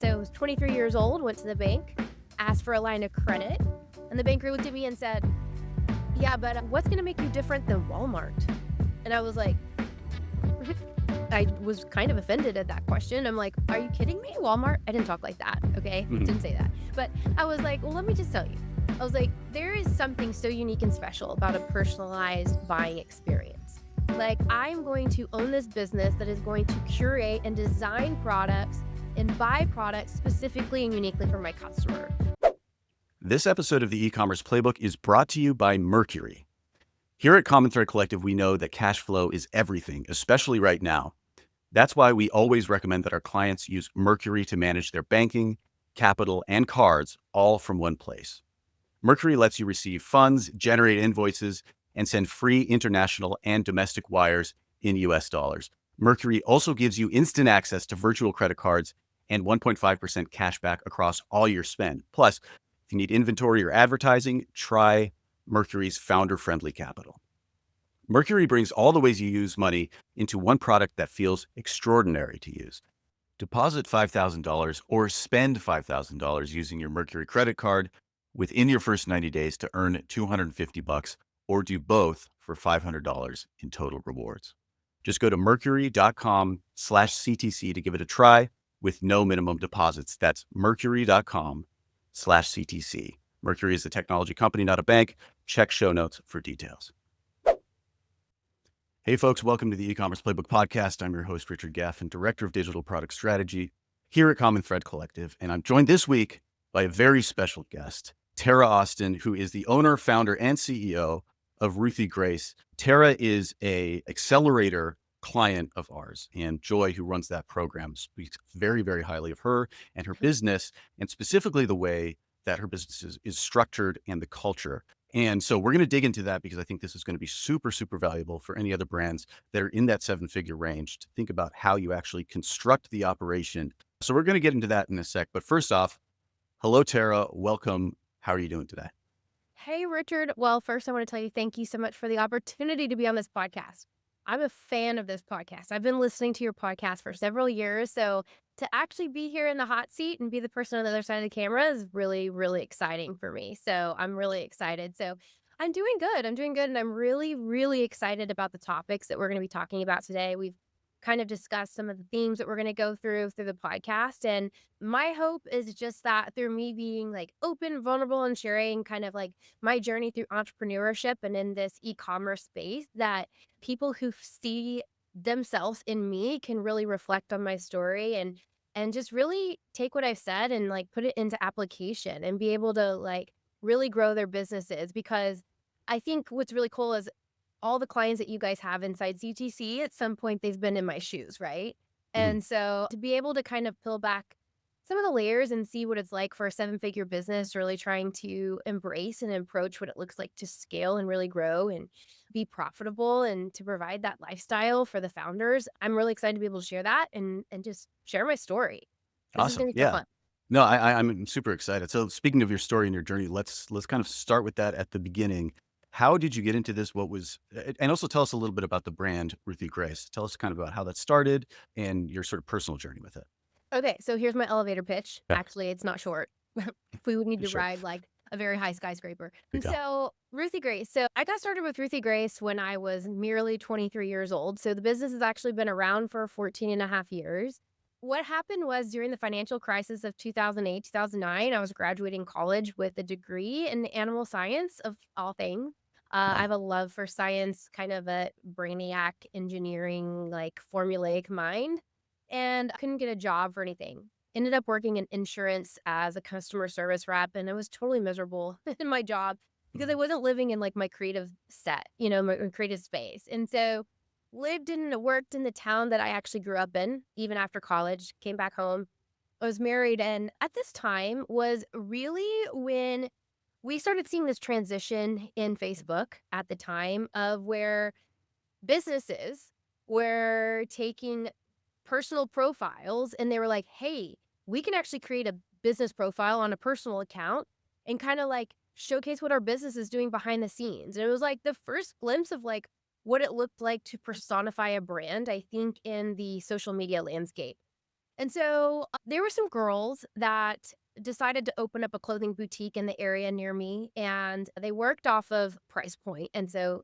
So I was 23 years old, went to the bank, asked for a line of credit, and the banker looked at me and said, "Yeah, but what's going to make you different than Walmart?" And I was like, I was kind of offended at that question. I'm like, "Are you kidding me? Walmart?" I didn't talk like that, okay? Mhm. Didn't say that. But I was like, "Well, let me just tell you." I was like, "There is something so unique and special about a personalized buying experience. Like, I'm going to own this business that is going to curate and design products and buy products specifically and uniquely for my customer." This episode of the e-commerce playbook is brought to you by Mercury. Here at Common Thread Collective, we know that cash flow is everything, especially right now. That's why we always recommend that our clients use Mercury to manage their banking, capital, and cards all from one place. Mercury lets you receive funds, generate invoices, and send free international and domestic wires in US dollars. Mercury also gives you instant access to virtual credit cards and 1.5% cash back across all your spend. Plus, if you need inventory or advertising, try Mercury's founder-friendly capital. Mercury brings all the ways you use money into one product that feels extraordinary to use. Deposit $5,000 or spend $5,000 using your Mercury credit card within your first 90 days to earn $250 or do both for $500 in total rewards. Just go to mercury.com/CTC to give it a try with no minimum deposits. That's mercury.com/CTC. Mercury is a technology company, not a bank. Check show notes for details. Hey, folks, welcome to the e-commerce playbook podcast. I'm your host, Richard Gaffin, Director of Digital Product Strategy here at Common Thread Collective. And I'm joined this week by a very special guest, Tara Austin, who is the owner, founder, and CEO of Ruthie Grace. Tara is a accelerator client of ours, and Joy, who runs that program, speaks very, very highly of her and her business, and specifically the way that her business is structured and the culture. And so we're going to dig into that because I think this is going to be super, super valuable for any other brands that are in that seven-figure range to think about how you actually construct the operation. So we're going to get into that in a sec. But first off, hello, Tara. Welcome. How are you doing today? Hey, Richard. Well, first, I want to tell you thank you so much for the opportunity to be on this podcast. I'm a fan of this podcast. I've been listening to your podcast for several years. So to actually be here in the hot seat and be the person on the other side of the camera is really, really exciting for me. So I'm really excited. So I'm doing good. I'm doing good. And I'm really, really excited about the topics that we're going to be talking about today. We've kind of discussed some of the themes that we're going to go through the podcast. And my hope is just that through me being like open, vulnerable, and sharing kind of like my journey through entrepreneurship and in this e-commerce space, that people who see themselves in me can really reflect on my story and just really take what I've said and like put it into application and be able to like really grow their businesses. Because I think what's really cool is all the clients that you guys have inside CTC, at some point they've been in my shoes, right? Mhm. And so to be able to kind of peel back some of the layers and see what it's like for a seven-figure business, really trying to embrace and approach what it looks like to scale and really grow and be profitable and to provide that lifestyle for the founders. I'm really excited to be able to share that and just share my story. This is Awesome. gonna be so Yeah. fun. No, I'm super excited. So speaking of your story and your journey, let's kind of start with that at the beginning. How did you get into this? What was, and also tell us a little bit about the brand Ruthie Grace. Tell us kind of about how that started and your sort of personal journey with it. Okay, so here's my elevator pitch. Yeah, Actually, it's not short. We would need to sure. ride like a very high skyscraper. Good And go. so, Ruthie Grace. So, I got started with Ruthie Grace when I was merely 23 years old. So, the business has actually been around for 14 and a half years. What happened was during the financial crisis of 2008, 2009, I was graduating college with a degree in animal science, of all things. I Wow. have a love for science, kind of a brainiac engineering, like formulaic mind, and I couldn't get a job for anything. Ended up working in insurance as a customer service rep, and I was totally miserable in my job because I Mhm. wasn't living in like my creative set, my creative space. And so lived and worked in the town that I actually grew up in, even after college, came back home. I was married, and at this time was really when we started seeing this transition in Facebook at the time of where businesses were taking personal profiles and they were like, "Hey, we can actually create a business profile on a personal account and kind of like showcase what our business is doing behind the scenes." And it was like the first glimpse of like what it looked like to personify a brand, I think, in the social media landscape. And so there were some girls that decided to open up a clothing boutique in the area near me, and they worked off of price point. And so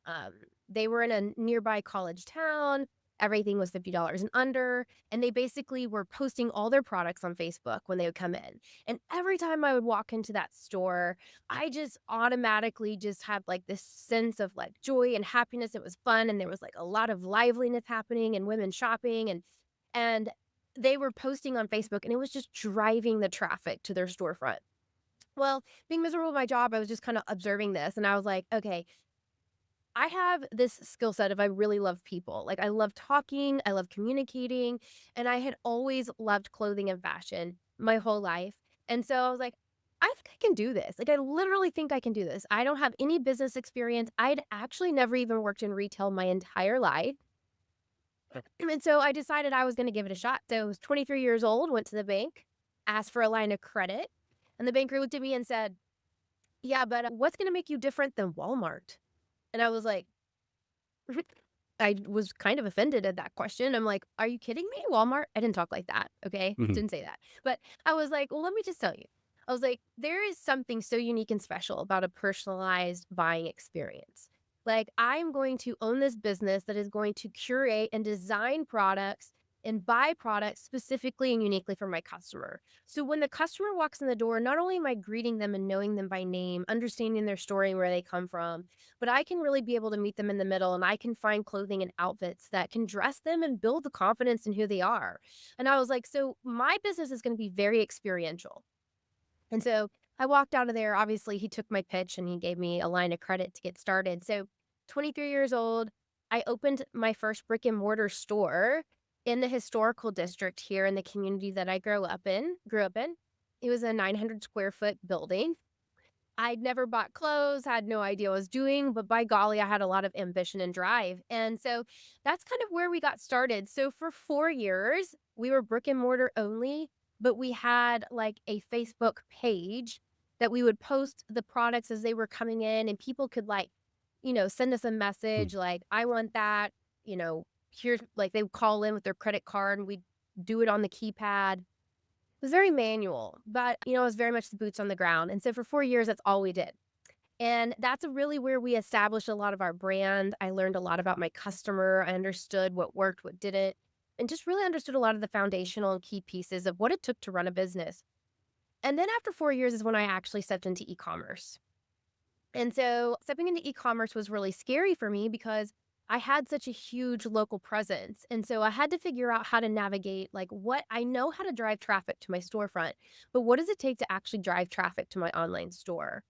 um, they were in a nearby college town. Everything was $50 and under. And they basically were posting all their products on Facebook when they would come in. And every time I would walk into that store, I just automatically just had like this sense of like joy and happiness. It was fun. And there was like a lot of liveliness happening and women shopping. And they were posting on Facebook and it was just driving the traffic to their storefront. Well, being miserable at my job, I was just kind of observing this and I was like, okay, I have this skill set of I really love people. Like I love talking, I love communicating, and I had always loved clothing and fashion my whole life. And so I was like, I think I can do this. Like I literally think I can do this. I don't have any business experience. I'd actually never even worked in retail my entire life. And so I decided I was going to give it a shot. So I was 23 years old, went to the bank, asked for a line of credit, and the banker looked at me and said, "Yeah, but what's going to make you different than Walmart?" And I was like, I was kind of offended at that question. I'm like, "Are you kidding me? Walmart?" I didn't talk like that, okay? Mhm. Didn't say that. But I was like, "Well, let me just tell you." I was like, "There is something so unique and special about a personalized buying experience. Like, I'm going to own this business that is going to curate and design products and buy products specifically and uniquely for my customer. So when the customer walks in the door, not only am I greeting them and knowing them by name, understanding their story and where they come from, but I can really be able to meet them in the middle and I can find clothing and outfits that can dress them and build the confidence in who they are." And I was like, so my business is going to be very experiential. And so I walked out of there. Obviously, he took my pitch and he gave me a line of credit to get started. So 23 years old, I opened my first brick and mortar store in the historical district here in the community that I grew up in. It was a 900 square foot building. I'd never bought clothes, had no idea what I was doing, but by golly, I had a lot of ambition and drive. And so that's kind of where we got started. So for 4 years, we were brick and mortar only, but we had like a Facebook page that we would post the products as they were coming in, and people could like, send us a message like, I want that, here's like they would call in with their credit card and we'd do it on the keypad. It was very manual, but, it was very much the boots on the ground, and so for 4 years, that's all we did, and that's really where we established a lot of our brand. I learned a lot about my customer, I understood what worked, what didn't, and just really understood a lot of the foundational and key pieces of what it took to run a business, and then after 4 years is when I actually stepped into e-commerce. And so stepping into e-commerce was really scary for me because I had such a huge local presence. And so I had to figure out how to navigate like what I know how to drive traffic to my storefront, but what does it take to actually drive traffic to my online store?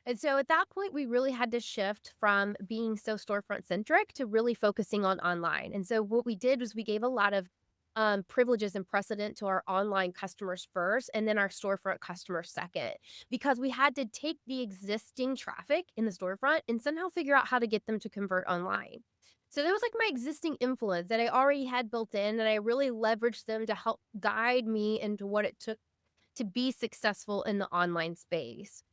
And so at that point, we really had to shift from being so storefront centric to really focusing on online. And so what we did was we gave a lot of privileges and precedent to our online customers first, and then our storefront customers second, because we had to take the existing traffic in the storefront and somehow figure out how to get them to convert online. So that was like my existing influence that I already had built in, and I really leveraged them to help guide me into what it took to be successful in the online space.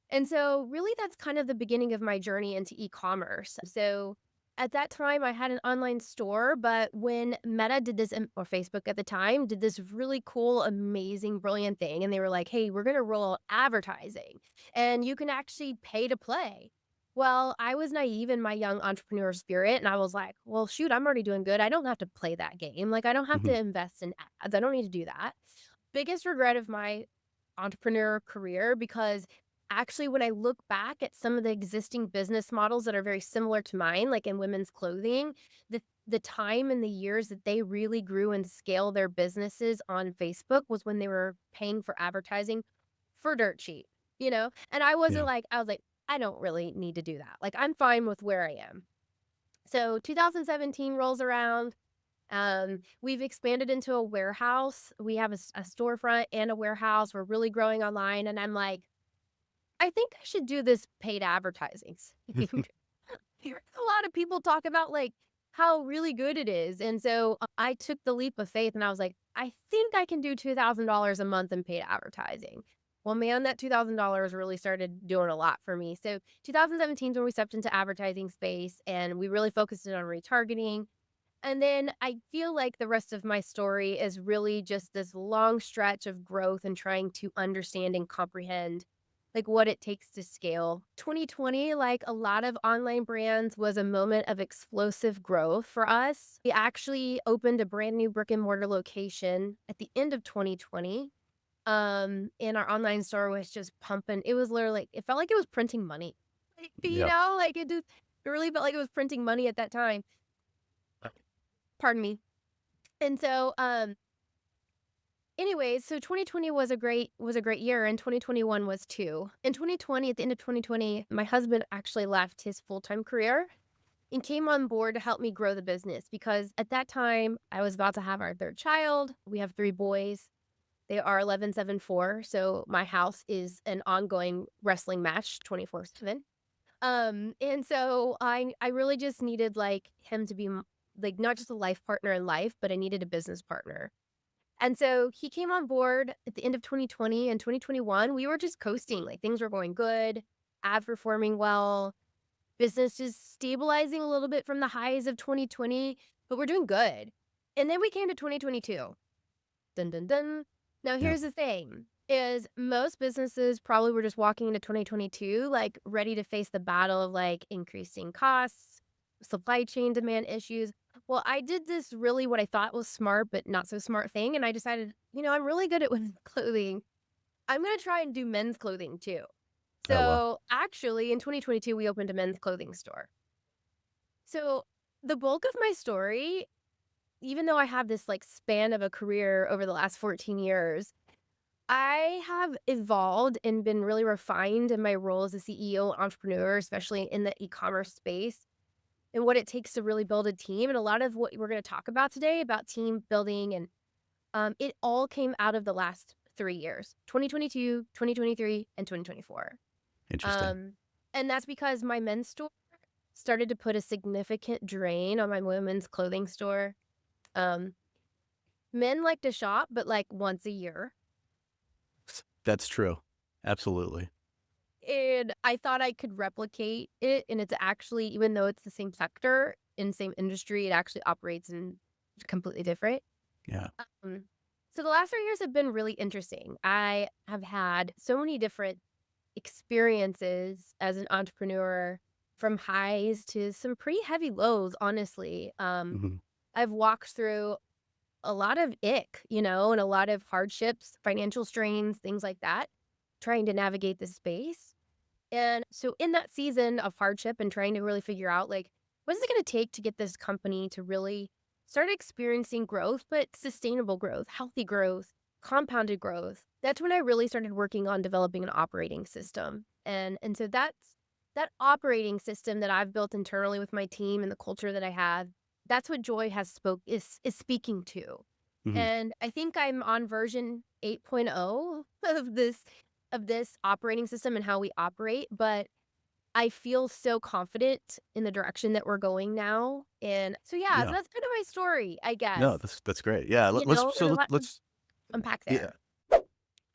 And so, really, that's kind of the beginning of my journey into e-commerce. So, at that time, I had an online store, but when Meta did this, or Facebook at the time, did this really cool, amazing, brilliant thing, and they were like, "Hey, we're going to roll out advertising, and you can actually pay to play." Well, I was naive in my young entrepreneur spirit, and I was like, "Well, shoot, I'm already doing good. I don't have to play that game. Like, I don't have to Mhm. invest in ads. I don't need to do that." Biggest regret of my entrepreneur career, because actually when I look back at some of the existing business models that are very similar to mine, like in women's clothing, the time and the years that they really grew and scaled their businesses on Facebook was when they were paying for advertising for dirt cheap, And Yeah. I was like, I don't really need to do that. Like I'm fine with where I am. So 2017 rolls around. We've expanded into a warehouse. We have a storefront and a warehouse. We're really growing online. And I'm like, I think I should do this paid advertising thing. Hear a lot of people talk about like how really good it is. And so I took the leap of faith and I was like, I think I can do $2,000 a month in paid advertising. Well, man, that $2,000 really started doing a lot for me. So 2017 is when we stepped into advertising space and we really focused in on retargeting. And then I feel like the rest of my story is really just this long stretch of growth and trying to understand and comprehend like what it takes to scale. 2020, like a lot of online brands, was a moment of explosive growth for us. We actually opened a brand new brick and mortar location at the end of 2020. And our online store was just pumping. It was literally like, it felt like it was printing money. Like, Yeah. like it really felt like it was printing money at that time. Pardon me. And so, anyways, so 2020 was a great year, and 2021 was too. In 2020, at the end of 2020, my husband actually left his full-time career and came on board to help me grow the business because at that time I was about to have our third child. We have 3 boys. They are 11, 7, 4. So my house is an ongoing wrestling match 24/7. And so I really just needed like him to be like not just a life partner in life, but I needed a business partner. And so he came on board at the end of 2020 and 2021. We were just coasting, like things were going good, ad performing well, business just stabilizing a little bit from the highs of 2020, but we're doing good. And then we came to 2022. Dun dun dun. Now Yeah. here's the thing is most businesses probably were just walking into 2022 like ready to face the battle of like increasing costs, supply chain demand issues. Well, I did this really what I thought was smart but not so smart thing and I decided, I'm really good at women's clothing. I'm going to try and do men's clothing too. Oh, well. So, actually in 2022 we opened a men's clothing store. So, the bulk of my story, even though I have this like span of a career over the last 14 years, I have evolved and been really refined in my role as a CEO and entrepreneur, especially in the e-commerce space and what it takes to really build a team. And a lot of what we're going to talk about today about team building and it all came out of the last 3 years, 2022, 2023, and 2024. Interesting. Um, and that's because my men's store started to put a significant drain on my women's clothing store. Um, Men like to shop, but like once a year. That's true. Absolutely. And I thought I could replicate it, and it's actually even though it's the same sector, in same industry, it actually operates in completely different. Yeah. Um, so the last 3 years have been really interesting. I have had so many different experiences as an entrepreneur, from highs to some pretty heavy lows, honestly. Mhm. I've walked through a lot of and a lot of hardships, financial strains, things like that, trying to navigate this space. And so in that season of hardship and trying to really figure out like what is it going to take to get this company to really start experiencing growth, but sustainable growth, healthy growth, compounded growth. That's when I really started working on developing an operating system. And so that's that operating system that I've built internally with my team and the culture that I have. That's what Joy has spoke is speaking to. Mhm. And I think I'm on version 8.0 of this operating system and how we operate, but I feel so confident in the direction that we're going now. And so, yeah, so Yeah. that's kind of my story, I No, guess. that's great. Yeah, There's a lot to let's unpack yeah. there.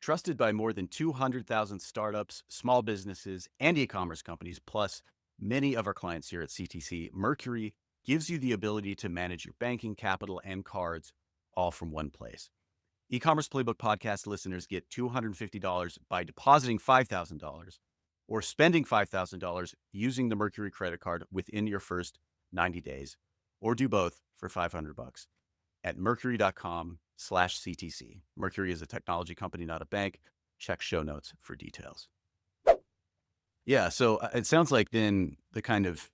Trusted by more than 200,000 startups, small businesses, and e-commerce companies, plus many of our clients here at CTC, Mercury gives you the ability to manage your banking, capital, and cards all from one place. E-commerce Playbook podcast listeners get $250 by depositing $5,000 or spending $5,000 using the Mercury credit card within your first 90 days, or do both for 500 bucks at mercury.com/CTC. Mercury is a technology company, not a bank. Check show notes for details. Yeah, so it sounds like then the kind of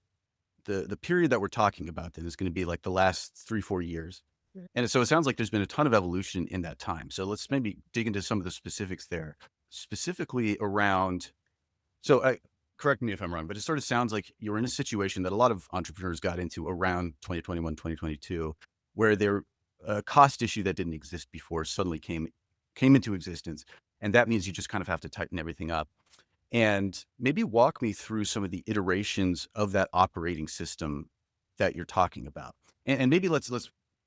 the period that we're talking about then is going to be like the last 3-4 years. Mhm. And so it sounds like there's been a ton of evolution in that time. So let's maybe dig into some of the specifics there, specifically around. So correct me if I'm wrong, but it sort of sounds like you're in a situation that a lot of entrepreneurs got into around 2021, 2022, where their cost issue that didn't exist before suddenly came into existence, and that means you just kind of have to tighten everything up. And maybe walk me through some of the iterations of that operating system that you're talking about. And maybe let's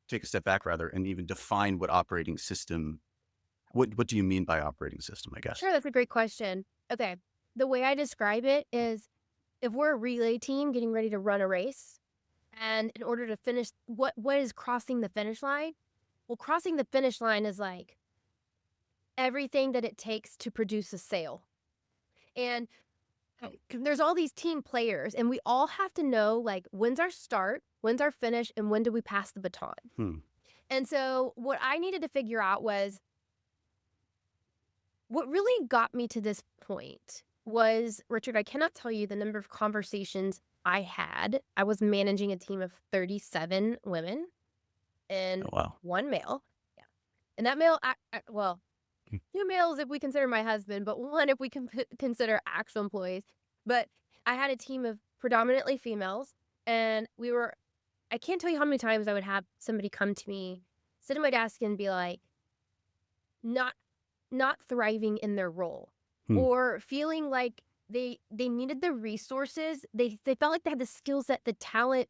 take a step back rather and even define what operating system what do you mean by operating system, I guess? Sure, that's a great question. Okay. The way I describe it is if we're a relay team getting ready to run a race And in order to finish, what is crossing the finish line? Well, crossing the finish line is like everything that it takes to produce a sale. And there's all these team players, and we all have to know like when's our start, when's our finish, and when do we pass the baton. Hmm. And so what I needed to figure out was what really got me to this point was, Richard, I cannot tell you the number of conversations I had. I was managing a team of 37 women and Oh, wow. one male. Yeah. And that male, well, Hmm. two males if we consider my husband, but one if we consider actual employees. But I had a team of predominantly females, and I can't tell you how many times I would have somebody come to me, sit at my desk and be like, not not thriving in their role Hmm. or feeling like they needed the resources. They felt like they had the skill set, the talent,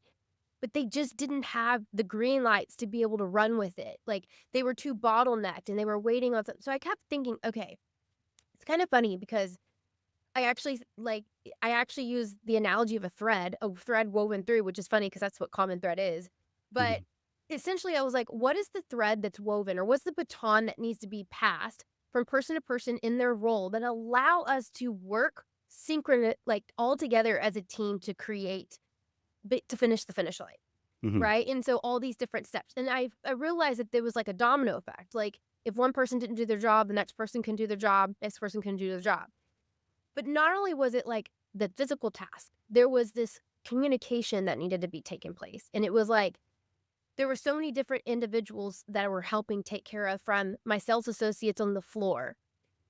but they just didn't have the green lights to be able to run with it. Like they were too bottlenecked and they were waiting on something. So I kept thinking, okay, it's kind of funny because I actually use the analogy of a thread woven through, which is funny because that's what common thread is. But Mhm. essentially I was like, what is the thread that's woven or what's the baton that needs to be passed from person to person in their role that allow us to work synchronous like all together as a team to create but to finish the finish line, Mhm. right? And so all these different steps. And I realized that there was like a domino effect. Like if one person didn't do their job, the next person can do their job, next person can do their job. But not only was it like the physical task, there was this communication that needed to be taken place. And it was like there were so many different individuals that were helping take care of from my sales associates on the floor.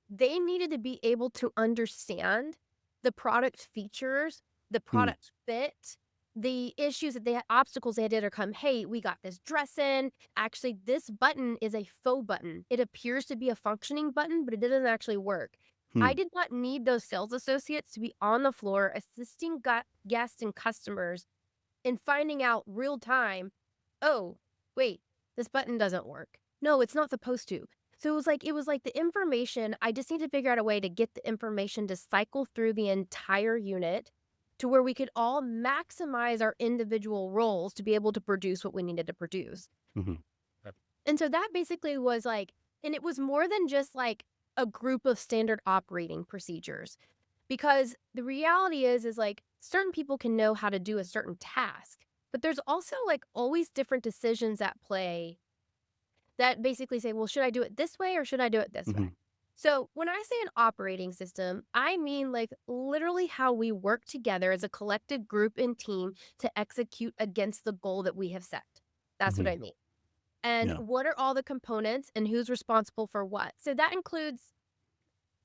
They needed to be able to understand the product features, the Hmm. product fit, the issues that they had, obstacles they had to overcome. Hey, we got this dress in. Actually, this button is a faux button. It appears to be a functioning button, but it doesn't actually work. Hmm. I did not need those sales associates to be on the floor assisting guests and customers in finding out real time, oh, wait, this button doesn't work. No, it's not supposed to. So it was like the information, I just need to figure out a way to get the information to cycle through the entire unit to where we could all maximize our individual roles to be able to produce what we needed to produce. Mhm. And so that basically was like, and it was more than just like a group of standard operating procedures because the reality is like certain people can know how to do a certain task, but there's also like always different decisions at play that basically say, well, should I do it this way or should I do it this way? Mhm. So when I say an operating system, I mean like literally how we work together as a collective group and team to execute against the goal that we have set. That's what Mhm. I mean. And Yeah. what are all the components and who's responsible for what? So that includes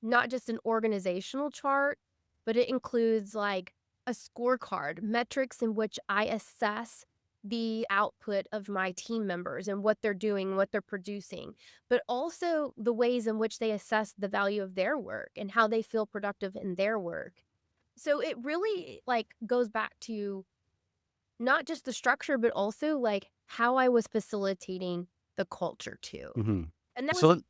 not just an organizational chart, but it includes like a scorecard, metrics in which I assess the output of my team members and what they're doing, what they're producing, but also the ways in which they assess the value of their work and how they feel productive in their work. So it really like goes back to not just the structure, but also like how I was facilitating the culture too. Mhm. And that So was, let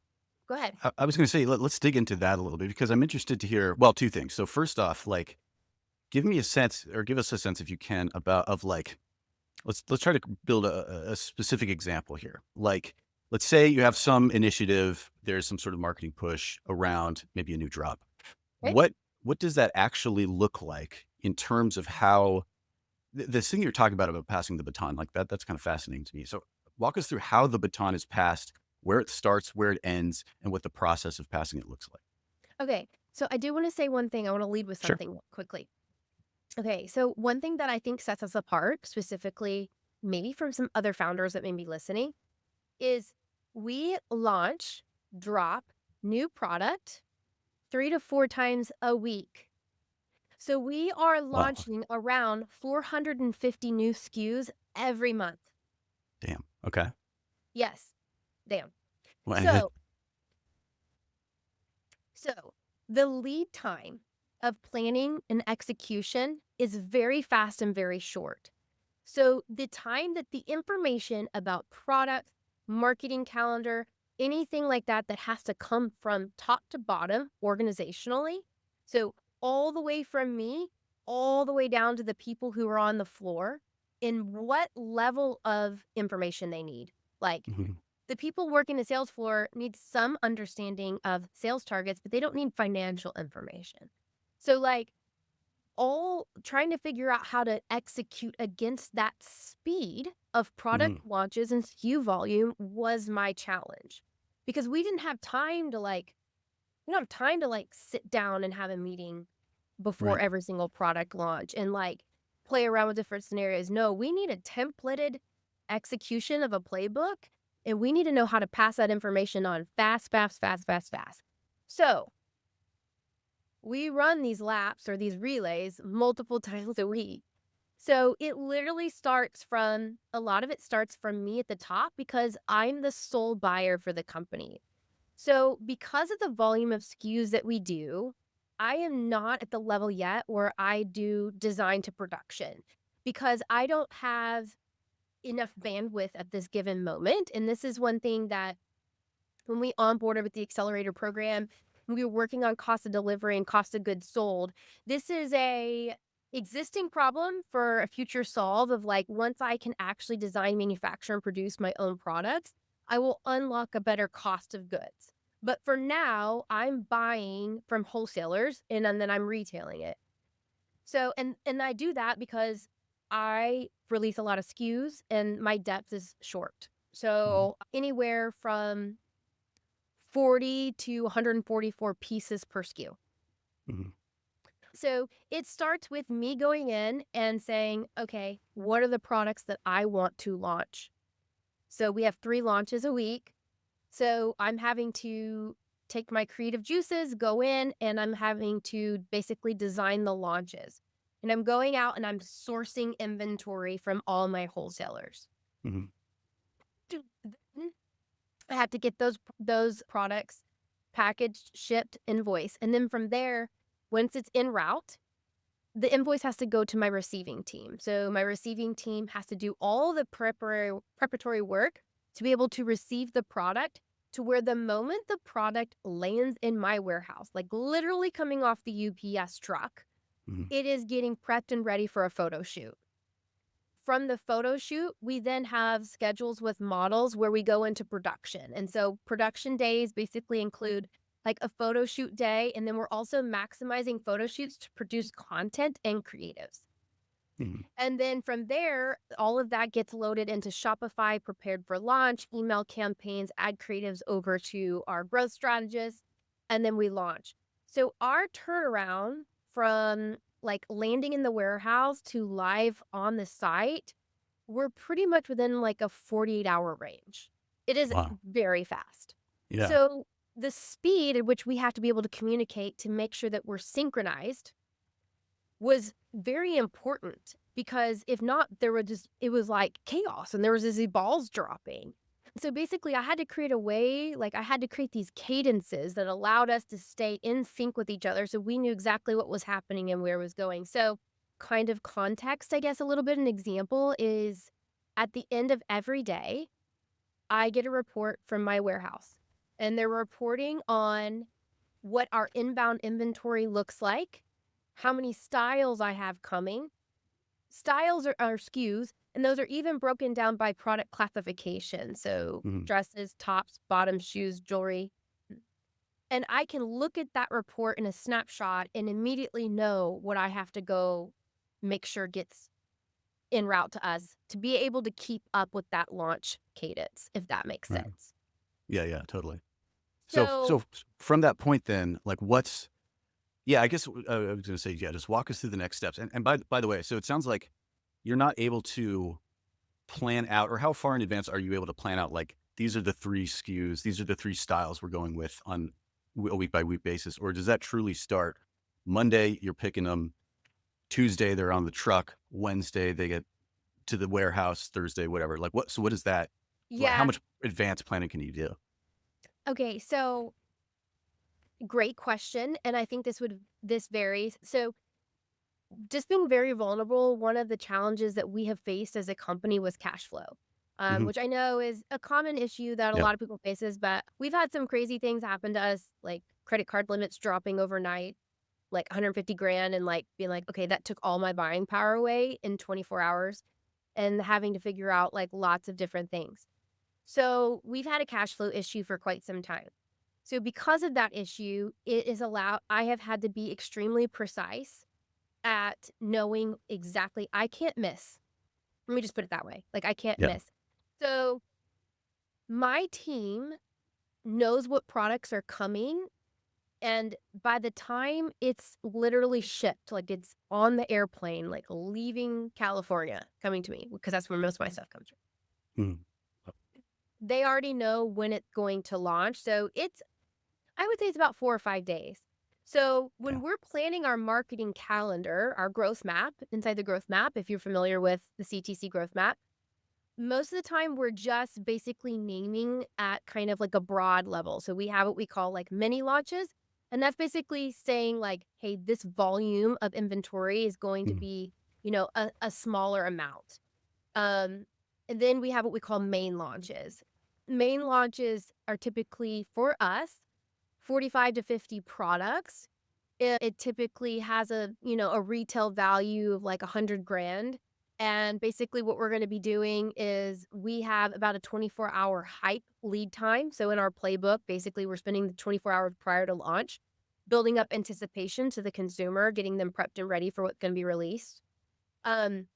go ahead. I was gonna say, let's dig into that a little bit because I'm interested to hear, well, 2 things. So first off, like, give me a sense or give us a sense if you can about of like let's try to build a specific example here. Like, let's say you have some initiative, there's some sort of marketing push around maybe a new drop. Okay. What does that actually look like in terms of how this thing you're talking about passing the baton, like that's kind of fascinating to me. So walk us through how the baton is passed, where it starts, where it ends, and what the process of passing it looks like. Okay. So I do want to say one thing. I want to lead with Sure. something quickly. Okay. So one thing that I think sets us apart, specifically, maybe from some other founders that may be listening, is we launch, drop new product 3 to 4 times a week. So we are Wow. launching around 450 new SKUs every month. Damn. Okay. Yes. Damn. Well, So, so the lead time of planning and execution is very fast and very short. So the time that the information about product, marketing calendar, anything like that that has to come from top to bottom organizationally. So all the way from me, all the way down to the people who are on the floor in what level of information they need. Like, Mhm. the people working the sales floor need some understanding of sales targets, but they don't need financial information. So, like, all trying to figure out how to execute against that speed of product Mhm. launches and SKU volume was my challenge because we don't have time to like sit down and have a meeting before Right. every single product launch and like play around with different scenarios. No, we need a templated execution of a playbook and we need to know how to pass that information on fast, fast, fast, fast, fast. So we run these laps or these relays multiple times a week. So it literally a lot of it starts from me at the top because I'm the sole buyer for the company. So because of the volume of SKUs that we do, I am not at the level yet where I do design to production because I don't have enough bandwidth at this given moment. And this is one thing that when we onboarded with the accelerator program, we were working on cost of delivery and cost of goods sold. This is a existing problem for a future solve of like once I can actually design, manufacture, and produce my own products, I will unlock a better cost of goods. But for now, I'm buying from wholesalers and then I'm retailing it. So and I do that because I release a lot of SKUs and my depth is short. Mhm. So anywhere from 40 to 144 pieces per SKU. Mhm. So it starts with me going in and saying, okay, what are the products that I want to launch? So we have 3 launches a week. So I'm having to take my creative juices, go in, and I'm having to basically design the launches. And I'm going out and I'm sourcing inventory from all my wholesalers. Mhm. Then I have to get those products packaged, shipped, invoiced, and then from there, once it's en route, the invoice has to go to my receiving team. So my receiving team has to do all the preparatory work to be able to receive the product to where the moment the product lands in my warehouse, like literally coming off the UPS truck, Mhm. it is getting prepped and ready for a photo shoot. From the photo shoot, we then have schedules with models where we go into production. And so production days basically include like a photo shoot day. And then we're also maximizing photo shoots to produce content and creatives. Mhm. And then from there, all of that gets loaded into Shopify, prepared for launch, email campaigns, add creatives over to our growth strategists, and then we launch. So our turnaround from like landing in the warehouse to live on the site, we're pretty much within like a 48-hour range. It is Wow. very fast. Yeah. So the speed at which we have to be able to communicate to make sure that we're synchronized was very important because if not, it was like chaos and there was these balls dropping. So basically, I had to create a way, like I had to create these cadences that allowed us to stay in sync with each other so we knew exactly what was happening and where it was going. So, kind of context, I guess, a little bit, an example is at the end of every day, I get a report from my warehouse and they're reporting on what our inbound inventory looks like, how many styles I have coming. Styles are SKUs, and those are even broken down by product classification. So Mhm. dresses, tops, bottoms, shoes, jewelry. And I can look at that report in a snapshot and immediately know what I have to go make sure gets en route to us to be able to keep up with that launch cadence, if that makes Right. sense. Yeah, yeah, totally. So So, from that point then, like what's yeah, I guess, I was gonna say, yeah, just walk us through the next steps. And by the way, so it sounds like you're not able to plan out, or how far in advance are you able to plan out, like, these are the 3 SKUs, these are the 3 styles we're going with on a week by week basis? Or does that truly start Monday, you're picking them, Tuesday, they're on the truck, Wednesday, they get to the warehouse, Thursday, whatever? Like, what is that? How yeah. much advanced planning can you do? Okay. So, great question. And I think this varies. So, just being very vulnerable, one of the challenges that we have faced as a company was cash flow, Mhm. which I know is a common issue that a Yeah. lot of people faces, but we've had some crazy things happen to us, like credit card limits dropping overnight, like 150 grand and like being like, okay, that took all my buying power away in 24 hours. and having to figure out like lots of different things. So we've had a cash flow issue for quite some time. So because of that issue, I have had to be extremely precise at knowing exactly I can't miss. Let me just put it that way. Like I can't Yeah. miss. So my team knows what products are coming, and by the time it's literally shipped, like it's on the airplane, like leaving California, coming to me, because that's where most of my stuff comes from. Mhm. They already know when it's going to launch. So I would say it's about 4 or 5 days. So Yeah. when we're planning our marketing calendar, our growth map, inside the growth map, if you're familiar with the CTC growth map, most of the time we're just basically naming at kind of like a broad level. So we have what we call like mini launches. And that's basically saying like, hey, this volume of inventory is going to Mhm. be, a smaller amount. Um, and then we have what we call main launches. Main launches are typically for us 45 to 50 products. It typically has a retail value of like 100 grand. And basically what we're going to be doing is we have about a 24-hour hype lead time. So in our playbook, basically we're spending the 24 hours prior to launch, building up anticipation to the consumer, getting them prepped and ready for what's going to be released. Um,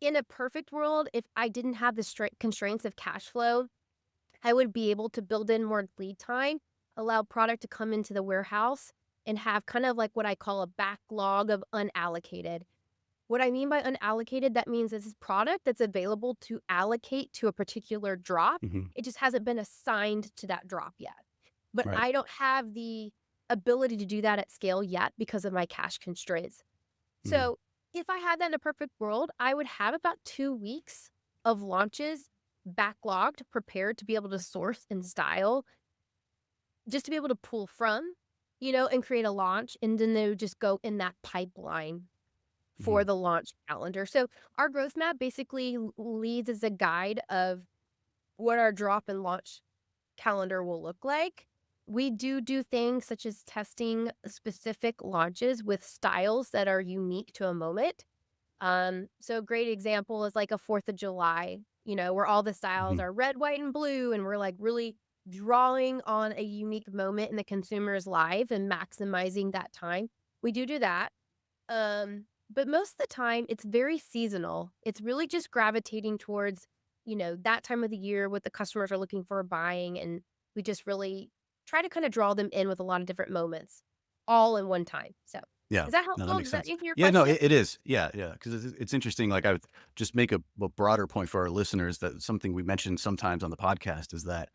in a perfect world, if I didn't have the constraints of cash flow, I would be able to build in more lead time, allow product to come into the warehouse, and have kind of like what I call a backlog of unallocated. What I mean by unallocated, that means this is product that's available to allocate to a particular drop. Mhm. It just hasn't been assigned to that drop yet. But Right. I don't have the ability to do that at scale yet because of my cash constraints. Mhm. So if I had that in a perfect world, I would have about 2 weeks of launches backlogged, prepared to be able to source and style, just to be able to pull from, and create a launch. And then they would just go in that pipeline for Mhm. the launch calendar. So our growth map basically leads as a guide of what our drop and launch calendar will look like. We do things such as testing specific launches with styles that are unique to a moment. So a great example is like a 4th of July, where all the styles Mhm. are red, white, and blue, and we're like really drawing on a unique moment in the consumer's life and maximizing that time. We do that. But most of the time it's very seasonal. It's really just gravitating towards, that time of the year what the customers are looking for buying, and we just really try to kind of draw them in with a lot of different moments all in one time. So, Yeah. is that No, that helpful? makes Does that sense. answer your Yeah, no, question? it is. Yeah, yeah, because it's interesting, like, I would just make a broader point for our listeners that something we mentioned sometimes on the podcast is that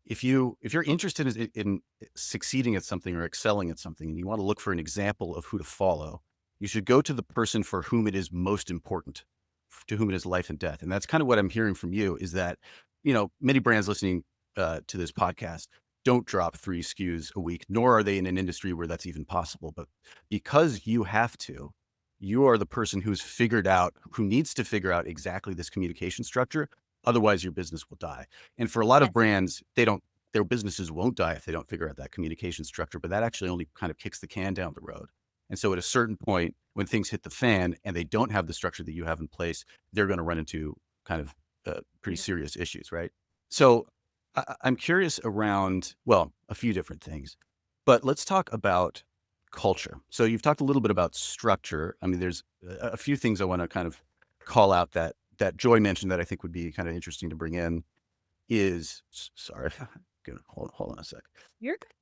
if you're interested in succeeding at something or excelling at something, and you wanna look for an example of who to follow, you should go to the person for whom it is most important, to whom it is life and death, and that's kinda what I'm hearing from you is that, many brands listening, to this podcast don't drop 3 SKUs a week, nor are they in an industry where that's even possible, but because you have to, you are the person who needs to figure out exactly this communication structure, otherwise your business will die. And for a lot of Yes. brands, their businesses won't die if they don't figure out that communication structure, but that actually only kind of kicks the can down the road. And so at a certain point, when things hit the fan and they don't have the structure that you have in place, they're going to run into kind of pretty Mhm. serious issues, right? So I'm curious around, well, a few different things, but let's talk about culture. So you've talked a little bit about structure. I mean, there's a few things I want to kind of call out that Joy mentioned that I think would be kind of interesting to bring in sorry, hold on a sec. You're good.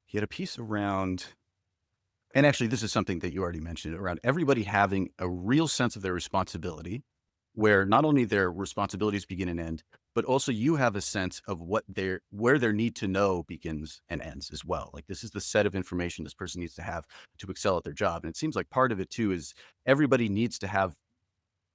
He had a piece around, and actually, this is something that you already mentioned around everybody having a real sense of their responsibility, where not only their responsibilities begin and end, but also you have a sense of where their need to know begins and ends as well. Like this is the set of information this person needs to have to excel at their job. And it seems like part of it too is everybody needs to have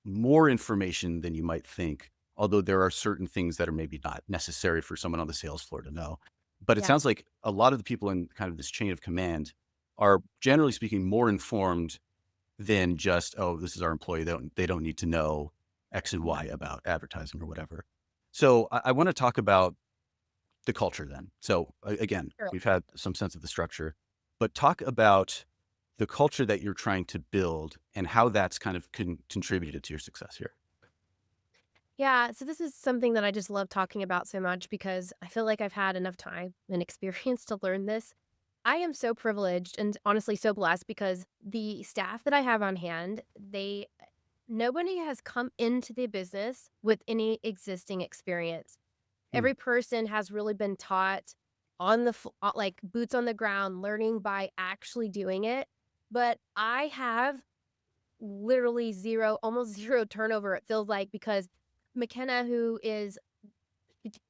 more information than you might think, although there are certain things that are maybe not necessary for someone on the sales floor to know. But it Yeah. sounds like a lot of the people in kind of this chain of command are generally speaking more informed than just, oh, this is our employee. They don't need to know X and Y about advertising or whatever. So I want to talk about the culture then. So again, Sure. we've had some sense of the structure, but talk about the culture that you're trying to build and how that's kind of contributed to your success here. Yeah, so this is something that I just love talking about so much because I feel like I've had enough time and experience to learn this. I am so privileged and honestly so blessed because the staff that I have on hand, they nobody has come into the business with any existing experience. Mm, Every person has really been taught on the like boots on the ground, learning by actually doing it. But I have literally zero, almost zero turnover, it feels like, because McKenna, who is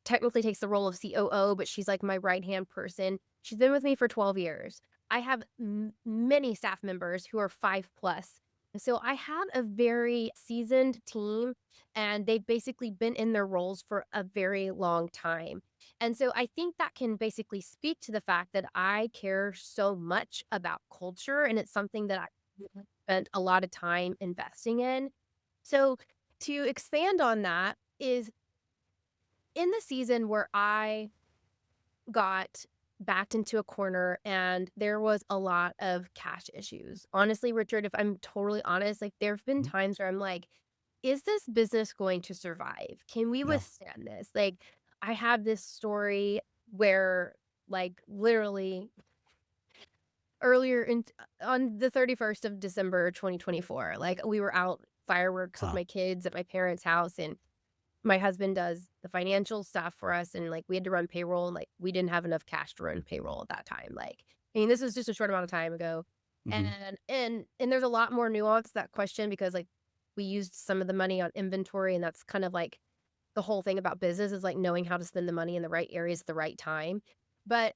technically takes the role of COO, but she's like my right-hand person. She's been with me for 12 years. I have many staff members who are 5 plus. So I have a very seasoned team, and they've basically been in their roles for a very long time. And so I think that can basically speak to the fact that I care so much about culture, and it's something that I spent a lot of time investing in. So to expand on that is in the season where I got backed into a corner and there was a lot of cash issues. Honestly, Richard, if I'm totally honest, like there have been mhm. times where I'm like, is this business going to survive? Can we Yeah. withstand this? Like, I have this story where, like, literally earlier in on the 31st of December 2024, like we were out fireworks with Wow. my kids at my parents' house, and my husband does the financial stuff for us, and, like, we had to run payroll, and, like, we didn't have enough cash to run payroll at that time, like, I mean, this was just a short amount of time ago, Hmm. and there's a lot more nuance to that question because, like, we used some of the money on inventory, and that's kind of, like, the whole thing about business is, like, knowing how to spend the money in the right areas at the right time, but,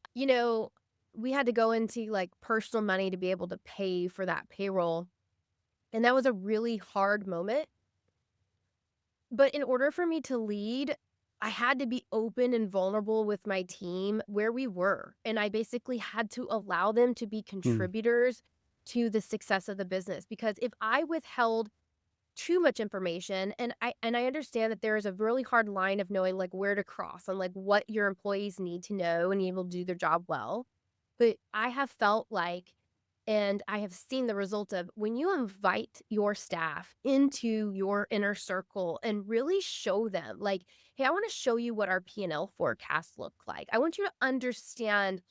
we had to go into, like, personal money to be able to pay for that payroll, and that was a really hard moment. But in order for me to lead, I had to be open and vulnerable with my team where we were, and I basically had to allow them to be Mm, contributors to the success of the business, because if I withheld too much information, and I understand that there is a really hard line of knowing, like, where to cross on, like, what your employees need to know and be able to do their job well, but I have felt like, and I have seen the result of, when you invite your staff into your inner circle and really show them, like, "Hey, I wanna show you what our P&L forecasts look like. I want you to understand,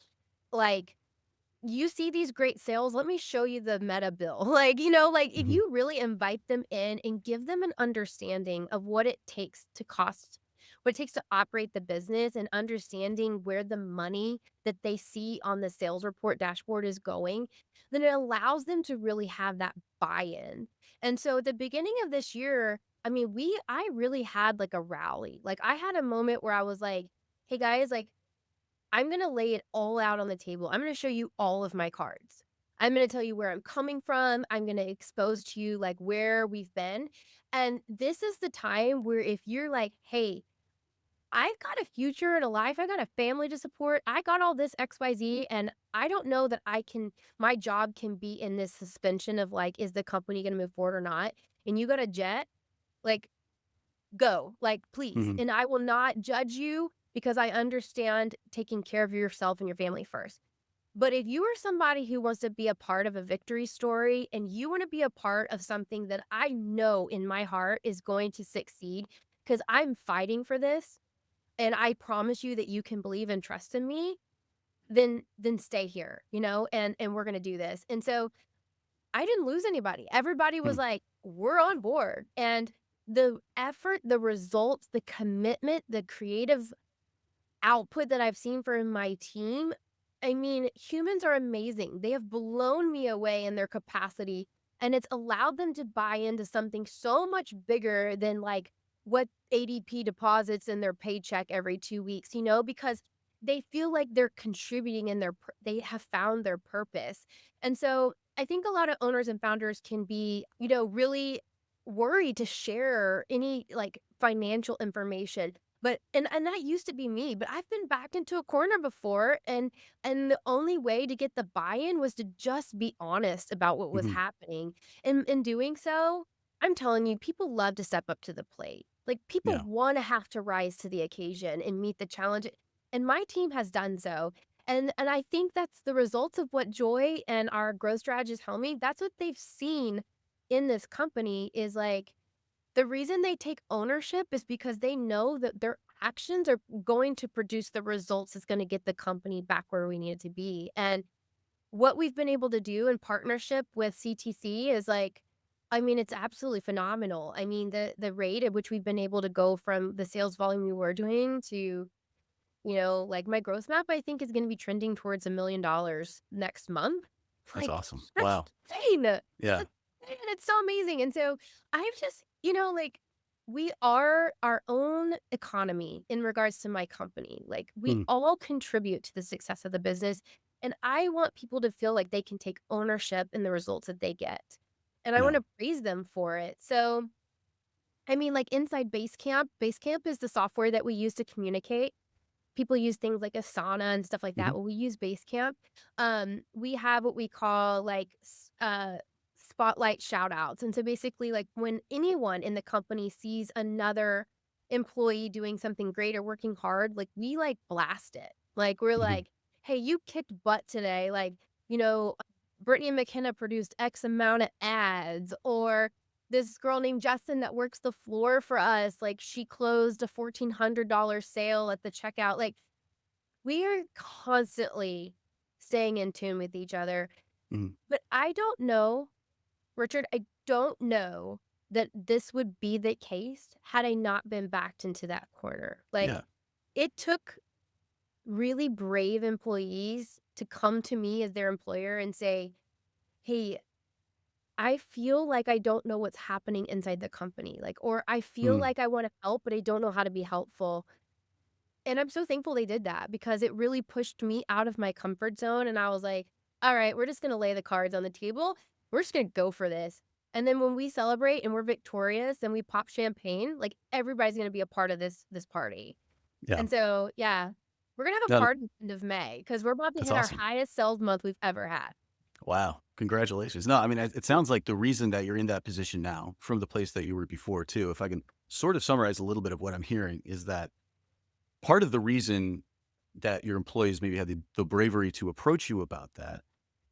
like, you see these great sales, let me show you the meta bill." Like, like, if mhm, you really invite them in and give them an understanding of what it takes to operate the business, and understanding where the money that they see on the sales report dashboard is going, then it allows them to really have that buy-in. And so at the beginning of this year, I mean, I really had like a rally. Like, I had a moment where I was like, "Hey guys, like, I'm gonna lay it all out on the table. I'm gonna show you all of my cards. I'm gonna tell you where I'm coming from. I'm gonna expose to you, like, where we've been." And this is the time where if you're like, "Hey, I've got a future and a life. I got a family to support. I got all this XYZ, and I don't know that my job can be in this suspension of, like, is the company gonna move forward or not? And you got a jet, like, go, like, please, mhm, and I will not judge you because I understand taking care of yourself and your family first. But if you are somebody who wants to be a part of a victory story, and you wanna be a part of something that I know in my heart is going to succeed, because 'cause I'm fighting for this, and I promise you that you can believe and trust in me, then stay here, and we're gonna do this." And so I didn't lose anybody. Everybody was mm, like, "We're on board." And the effort, the results, the commitment, the creative output that I've seen from my team, I mean, humans are amazing. They have blown me away in their capacity, and it's allowed them to buy into something so much bigger than, like, what ADP deposits in their paycheck every 2 weeks, because they feel like they're contributing, and they have found their purpose. And so I think a lot of owners and founders can be, really worried to share any, like, financial information, and that used to be me, but I've been backed into a corner before, and the only way to get the buy-in was to just be honest about what was mhm. happening. And in doing so, I'm telling you, people love to step up to the plate. Like, people Yeah. wanna have to rise to the occasion and meet the challenge, and my team has done so. And I think that's the results of what Joy and our growth strategists tell me. That's what they've seen in this company is like the reason they take ownership is because they know that their actions are going to produce the results that's going to get the company back where we need it to be. And what we've been able to do in partnership with CTC is like, I mean, it's absolutely phenomenal. I mean, the rate at which we've been able to go from the sales volume we were doing to, like my growth map, I think is going to be trending towards $1 million next month. That's Like, awesome. that's Wow. insane. That's Yeah. insane. It's so amazing. And so I've just, like we are our own economy in regards to my company. Like we Mm, all contribute to the success of the business. And I want people to feel like they can take ownership in the results that they get. And I yeah. want to praise them for it. So, I mean, like inside Basecamp is the software that we use to communicate. People use things like Asana and stuff like that. Mhm. Well, we use Basecamp. We have what we call like spotlight shout outs. And so basically, like when anyone in the company sees another employee doing something great or working hard, like we like blast it. Like we're Mhm. like, hey, you kicked butt today. Like, you know, Brittany and McKenna produced X amount of ads, or this girl named Justin that works the floor for us, like, she closed a $1,400 sale at the checkout, like, we are constantly staying in tune with each other, Mhm. but I don't know, Richard, I don't know that this would be the case had I not been backed into that corner, like, Yeah. it took really brave employees to come to me as their employer and say, "Hey, I feel like I don't know what's happening inside the company, like, or I feel Mm. like I wanna help, but I don't know how to be helpful." And I'm so thankful they did that because it really pushed me out of my comfort zone, and I was like, "Alright, we're just gonna lay the cards on the table. We're just gonna go for this." And then when we celebrate and we're victorious and we pop champagne, like, everybody's gonna be a part of this party. Yeah. And so, yeah, we're gonna have a No, party at the end of May because 'cause we're about to that's hit our awesome. highest sales month we've ever had. Wow. Congratulations. No, I mean, it sounds like the reason that you're in that position now from the place that you were before too, if I can sort of summarize a little bit of what I'm hearing is that part of the reason that your employees maybe had the bravery to approach you about that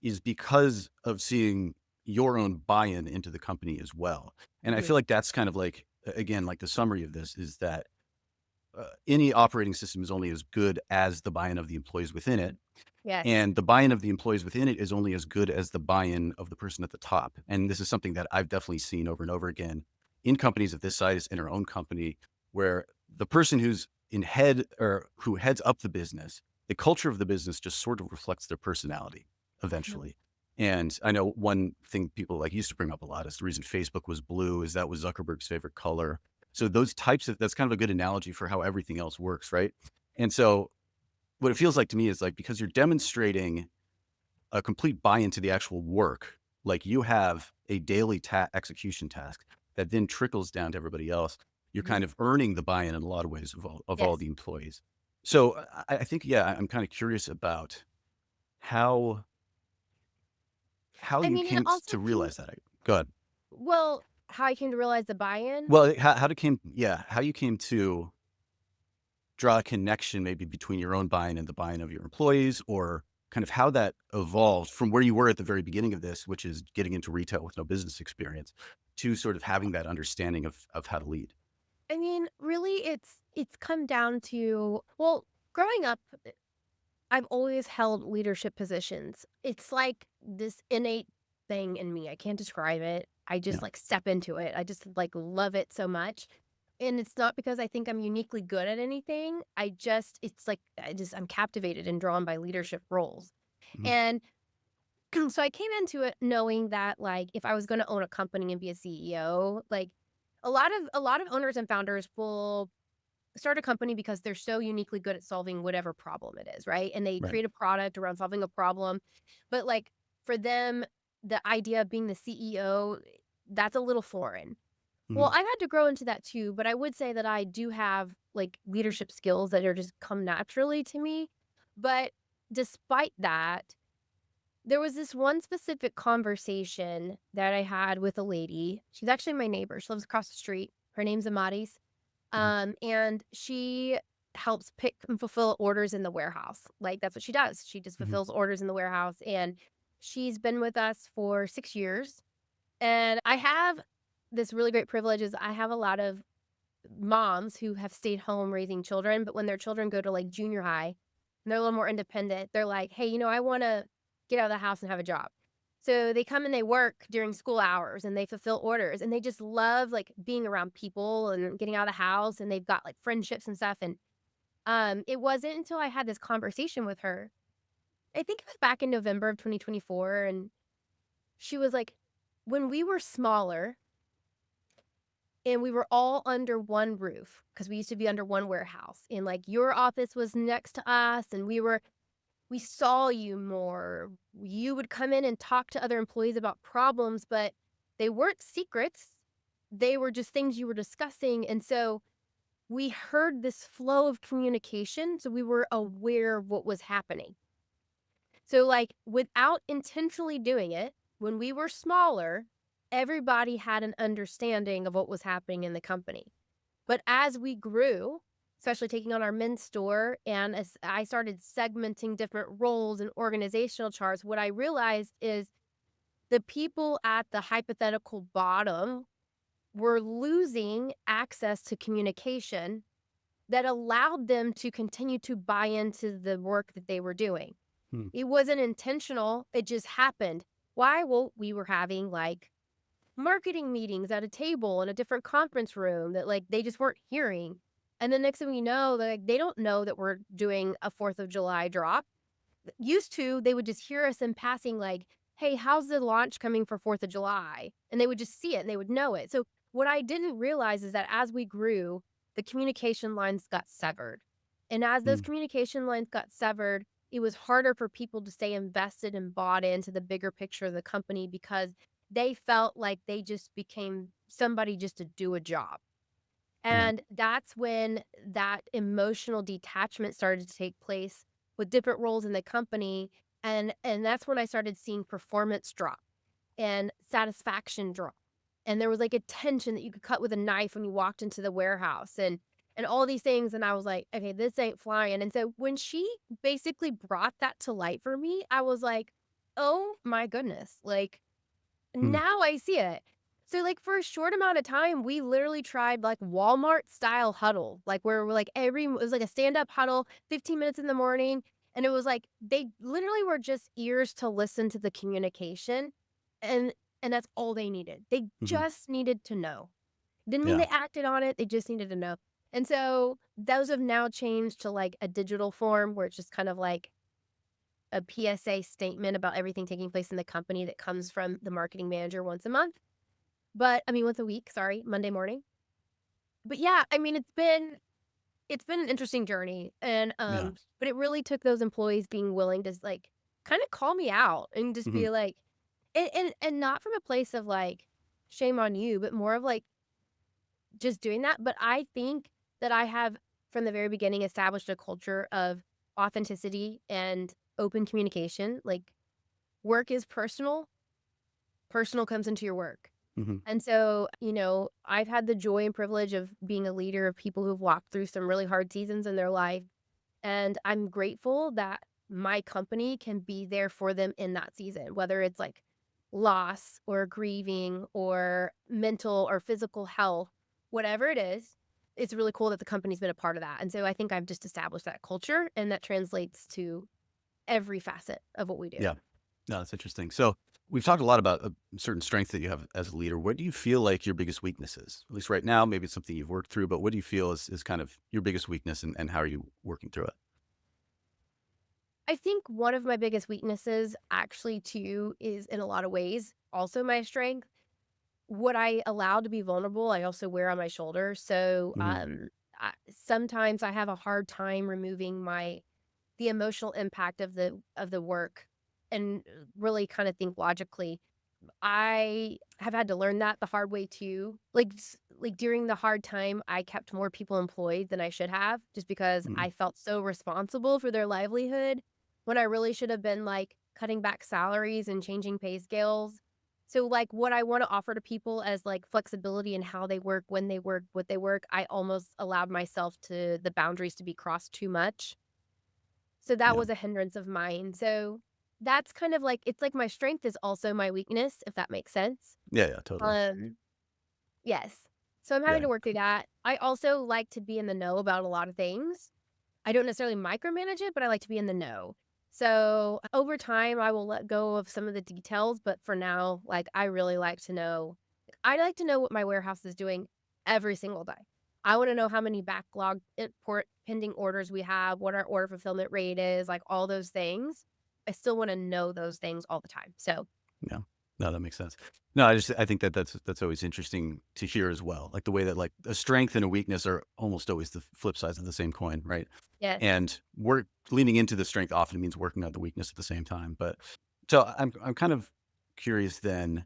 is because of seeing your own buy-in into the company as well. And I Mhm. feel like that's kind of like, again, like the summary of this is that any operating system is only as good as the buy-in of the employees within it. Yes. And the buy-in of the employees within it is only as good as the buy-in of the person at the top. And this is something that I've definitely seen over and over again in companies of this size, in our own company, where the person who's in head or who heads up the business, the culture of the business just sort of reflects their personality Mhm. eventually. And I know one thing people like used to bring up a lot is the reason Facebook was blue is that was Zuckerberg's favorite color. So those types of that's kind of a good analogy for how everything else works, right? And so what it feels like to me is like because you're demonstrating a complete buy-in to the actual work, like you have a daily execution task that then trickles down to everybody else. You're kind Mhm. of earning the buy-in in a lot of ways of all Yes. the employees. So I think, yeah, I'm kind of curious about how how I you mean, and came also to too realize that. Go ahead. well, how I came to realize the buy-in? Well, how you came to draw a connection maybe between your own buy-in and the buy-in of your employees, or kind of how that evolved from where you were at the very beginning of this, which is getting into retail with no business experience, to sort of having that understanding of how to lead. I mean, really, it's come down to well, growing up, I've always held leadership positions. It's like this innate thing in me. I can't describe it. I just Yeah. like step into it. I just like love it so much. And it's not because I think I'm uniquely good at anything. It's like, I'm captivated and drawn by leadership roles. Mhm. And so I came into it knowing that like if I was going to own a company and be a CEO, like a lot of owners and founders will start a company because they're so uniquely good at solving whatever problem it is, right? And they Right. create a product around solving a problem. But like for them, the idea of being the CEO, that's a little foreign. Well, Mhm. I've had to grow into that too, but I would say that I do have like leadership skills that are just come naturally to me. But despite that, there was this one specific conversation that I had with a lady. She's actually my neighbor. She lives across the street. Her name's Amadis. Mhm. And she helps pick and fulfill orders in the warehouse. Like, that's what she does. She just Hmm. fulfills orders in the warehouse, and she's been with us for 6 years. And I have this really great privilege is I have a lot of moms who have stayed home raising children, but when their children go to, like, junior high, and they're a little more independent, they're like, "Hey, I wanna get out of the house and have a job." So they come and they work during school hours, and they fulfill orders, and they just love, like, being around people and getting out of the house, and they've got, like, friendships and stuff, and, it wasn't until I had this conversation with her, I think it was back in November of 2024, and she was like, "When we were smaller and we were all under one roof, because we used to be under one warehouse, and, like, your office was next to us, and we saw you more. You would come in and talk to other employees about problems, but they weren't secrets. They were just things you were discussing, and so we heard this flow of communication, so we were aware of what was happening. So, like, without intentionally doing it, when we were smaller, everybody had an understanding of what was happening in the company. But as we grew, especially taking on our men's store, and as I started segmenting different roles and organizational charts, what I realized is the people at the hypothetical bottom were losing access to communication that allowed them to continue to buy into the work that they were doing. Hmm. It wasn't intentional, it just happened. Why? Well, we were having, like, marketing meetings at a table in a different conference room that, like, they just weren't hearing. And the next thing we know, like, they don't know that we're doing a 4th of July drop. Used to, they would just hear us in passing, like, "Hey, how's the launch coming for 4th of July?" And they would just see it and they would know it. So what I didn't realize is that as we grew, the communication lines got severed. And as those Hmm. communication lines got severed, it was harder for people to stay invested and bought into the bigger picture of the company because they felt like they just became somebody just to do a job. Yeah. And that's when that emotional detachment started to take place with different roles in the company, and that's when I started seeing performance drop and satisfaction drop. And there was, like, a tension that you could cut with a knife when you walked into the warehouse and all these things, and I was like, "Okay, this ain't flying." And so when she basically brought that to light for me, I was like, "Oh my goodness." Like, Hmm. now I see it. So, like, for a short amount of time, we literally tried, like, Walmart style huddle, like, where we're, like, it was like a stand-up huddle, 15 minutes in the morning, and it was like they literally were just ears to listen to the communication, and that's all they needed. They Hmm. just needed to know. Didn't mean Yeah. they acted on it, they just needed to know. And so, those have now changed to, like, a digital form where it's just kind of like a PSA statement about everything taking place in the company that comes from the marketing manager once a month. But I mean, once a week, sorry, Monday morning. But yeah, I mean, it's been an interesting journey, and, Yeah. but it really took those employees being willing to, like, kinda call me out and just Hmm. be like and not from a place of, like, shame on you, but more of, like, just doing that. But I think that I have, from the very beginning, established a culture of authenticity and open communication. Like, work is personal, personal comes into your work. Hmm. And so, I've had the joy and privilege of being a leader of people who've walked through some really hard seasons in their life. And I'm grateful that my company can be there for them in that season, whether it's like loss or grieving or mental or physical health, whatever it is. It's really cool that the company's been a part of that. And so I think I've just established that culture, and that translates to every facet of what we do. Yeah. No, that's interesting. So we've talked a lot about a certain strength that you have as a leader. What do you feel like your biggest weakness is? At least right now, maybe it's something you've worked through, but what do you feel is kind of your biggest weakness and how are you working through it? I think one of my biggest weaknesses, actually, too, is in a lot of ways also my strength. What I allow to be vulnerable, I also wear on my shoulder. So, Hmm. sometimes I have a hard time removing the emotional impact of the work, and really kind of think logically. I have had to learn that the hard way too. Like during the hard time, I kept more people employed than I should have, just because Hmm. I felt so responsible for their livelihood when I really should have been, like, cutting back salaries and changing pay scales So, like, what I wanna offer to people as, like, flexibility in how they work, when they work, what they work, I almost allowed myself to the boundaries to be crossed too much. So that Yeah. was a hindrance of mine. So that's kind of like it's like my strength is also my weakness, if that makes sense. Yeah, yeah, totally. Um, yes. So I'm having Yeah. to work through that. I also like to be in the know about a lot of things. I don't necessarily micromanage it, but I like to be in the know. So over time, I will let go of some of the details, but for now, like I really like to know. I like to know what my warehouse is doing every single day. I want to know how many backlog import pending orders we have, what our order fulfillment rate is, like all those things. I still want to know those things all the time. So Yeah. No, that makes sense. No, I think that that's always interesting to hear as well. Like the way that like a strength and a weakness are almost always the flip sides of the same coin, right? yes. And we're leaning into the strength often means working on the weakness at the same time. But so I'm kind of curious then.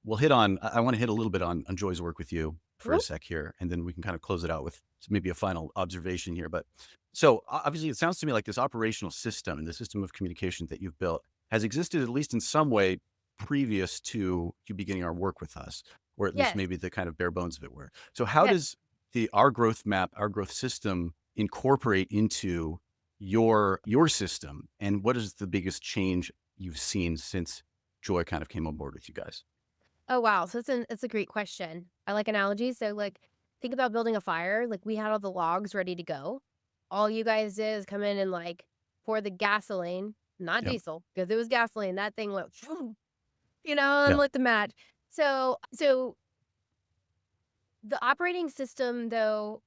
We'll hit on I want to hit a little bit on Joy's work with you for a Mhm. sec here, and then we can kind of close it out with maybe a final observation here. But so obviously it sounds to me like this operational system and the system of communication that you've built has existed at least in some way previous to you beginning our work with us, or at least Yes. maybe the kind of bare bones of it were. So how Yes. does the our growth map, our growth system incorporate into your system? And what is the biggest change you've seen since Joy kind of came on board with you guys? Oh, wow. So it's a great question. I like analogies. So, like, think about building a fire. Like, we had all the logs ready to go. All you guys did is come in and, like, pour the gasoline, not Yep. diesel, because it was gasoline. That thing went, and Yeah. lit the match. So the operating system, though,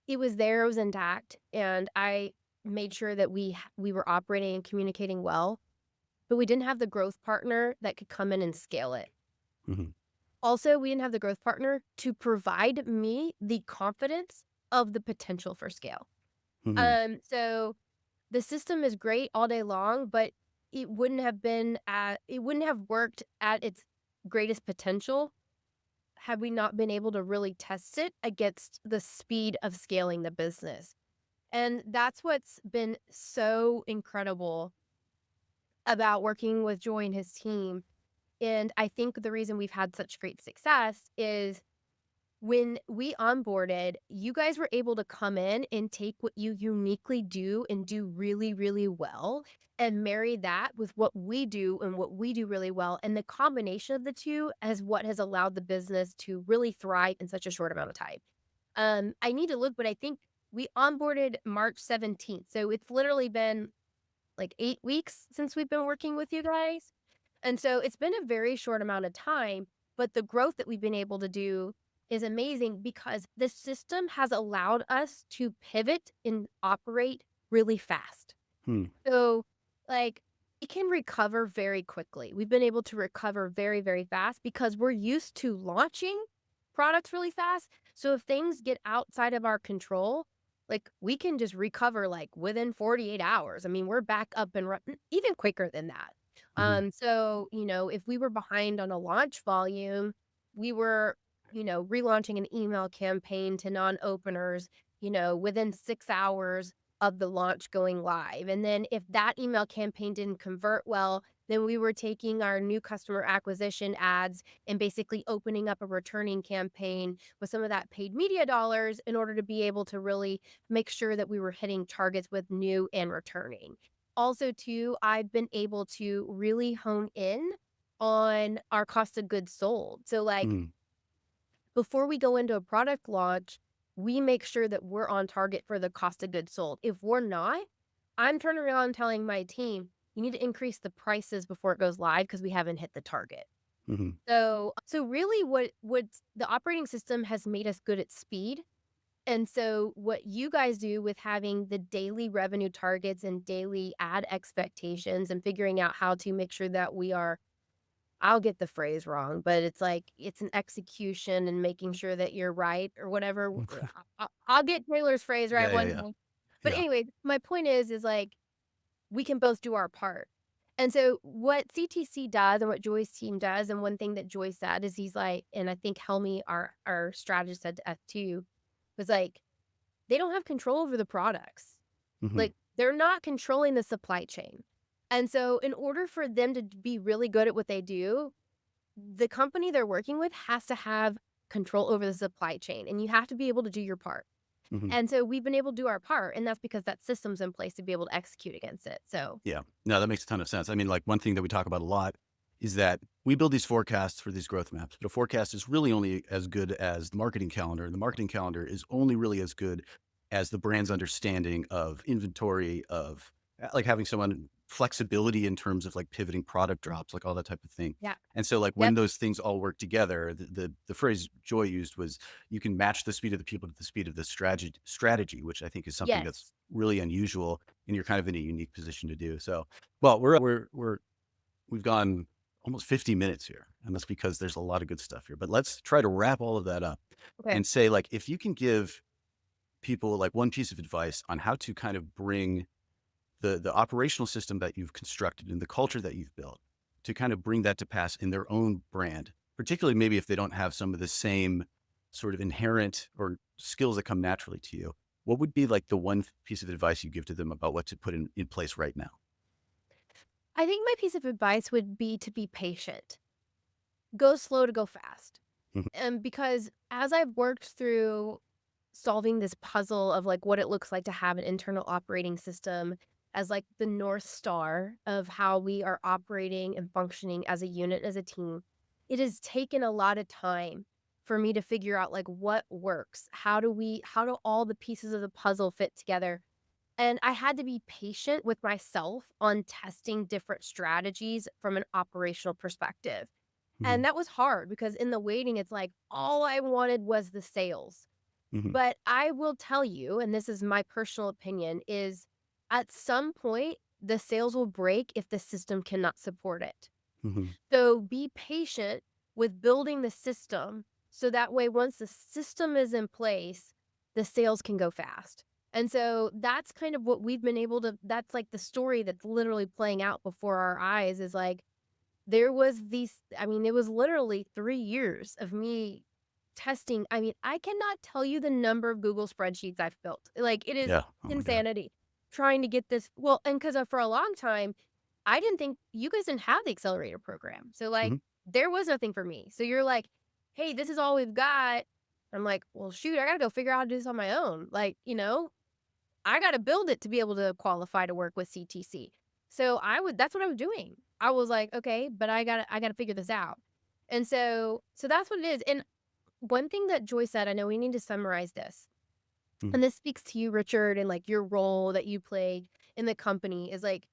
it was there, it was intact, and I made sure that we were operating and communicating well, but we didn't have the growth partner that could come in and scale it. Hmm. Also, we didn't have the growth partner to provide me the confidence of the potential for scale. Hmm. So the system is great all day long, but it wouldn't have worked at its greatest potential had we not been able to really test it against the speed of scaling the business. And that's what's been so incredible about working with Joy and his team. And I think the reason we've had such great success is when we onboarded, you guys were able to come in and take what you uniquely do and do really, really well and marry that with what we do and what we do really well. And the combination of the two is what has allowed the business to really thrive in such a short amount of time. I need to look, but I think we onboarded March 17th. So it's literally been like 8 weeks since we've been working with you guys. And so it's been a very short amount of time, but the growth that we've been able to do is amazing because the system has allowed us to pivot and operate really fast. Hmm. So, like, it can recover very quickly. We've been able to recover very, very fast because we're used to launching products really fast. So if things get outside of our control, like we can just recover like within 48 hours. I mean, we're back up and even quicker than that. Hmm. So, if we were behind on a launch volume, we were, relaunching an email campaign to non-openers, within 6 hours of the launch going live. And then if that email campaign didn't convert well, then we were taking our new customer acquisition ads and basically opening up a returning campaign with some of that paid media dollars in order to be able to really make sure that we were hitting targets with new and returning. Also, too, I've been able to really hone in on our cost of goods sold. So, like, Hmm. before we go into a product launch, we make sure that we're on target for the cost of goods sold. If we're not, I'm turning around telling my team, you need to increase the prices before it goes live because we haven't hit the target. Hmm. So really what the operating system has made us good at speed. And so what you guys do with having the daily revenue targets and daily ad expectations and figuring out how to make sure that we are I'll get the phrase wrong, but it's like it's an execution and making sure that you're right or whatever. I'll get Taylor's phrase right Yeah, yeah, one yeah, day. But yeah. anyway, my point is like we can both do our part. And so what CTC does and what Joy's team does, and one thing that Joy said is he's like, and I think Helmy, our strategist said to F2, was like, they don't have control over the products. Hmm. Like they're not controlling the supply chain. And so in order for them to be really good at what they do, the company they're working with has to have control over the supply chain, and you have to be able to do your part. Mhm. And so we've been able to do our part, and that's because that system's in place to be able to execute against it. So, Yeah. No, that makes a ton of sense. I mean, like one thing that we talk about a lot is that we build these forecasts for these growth maps, but a forecast is really only as good as the marketing calendar. And the marketing calendar is only really as good as the brand's understanding of inventory, of like having someone flexibility in terms of like pivoting product drops, like all that type of thing. yeah. And so like when Yep. those things all work together, the phrase Joy used was you can match the speed of the people to the speed of the strategy, which I think is something that's Yes. really unusual and you're kind of in a unique position to do. So, well, we've gone almost 50 minutes here, and that's because there's a lot of good stuff here. But let's try to wrap all of that up Okay. and say, like, if you can give people like one piece of advice on how to kind of bring the operational system that you've constructed and the culture that you've built to kind of bring that to pass in their own brand, particularly maybe if they don't have some of the same sort of inherent or skills that come naturally to you, what would be like the one piece of advice you give to them about what to put in place right now? I think my piece of advice would be to be patient. Go slow to go fast. Mhm, And because as I've worked through solving this puzzle of like what it looks like to have an internal operating system as like the north star of how we are operating and functioning as a unit, as a team, it has taken a lot of time for me to figure out like what works. How do all the pieces of the puzzle fit together? And I had to be patient with myself on testing different strategies from an operational perspective. mhm, And that was hard because in the waiting, it's like all I wanted was the sales. mhm, But I will tell you, and this is my personal opinion, is at some point, the sales will break if the system cannot support it. mhm, So be patient with building the system so that way, once the system is in place, the sales can go fast. And so that's kind of what we've been able to, that's like the story that's literally playing out before our eyes is like, there was these I mean, it was literally 3 years of me testing. I mean, I cannot tell you the number of Google spreadsheets I've built. Like, it is yeah. Oh my god. insanity trying to get this well, and 'cause, for a long time, I didn't think you guys didn't have the accelerator program. So, like, Mhm, there was nothing for me. So you're like, "Hey, this is all we've got." I'm like, "Well, shoot, I gotta go figure out how to do this on my own." Like, I gotta build it to be able to qualify to work with CTC. So that's what I was doing. I was like, "Okay, but I gotta figure this out." And so that's what it is. And one thing that Joy said, I know we need to summarize this, mhm, and this speaks to you, Richard, and like your role that you play in the company is like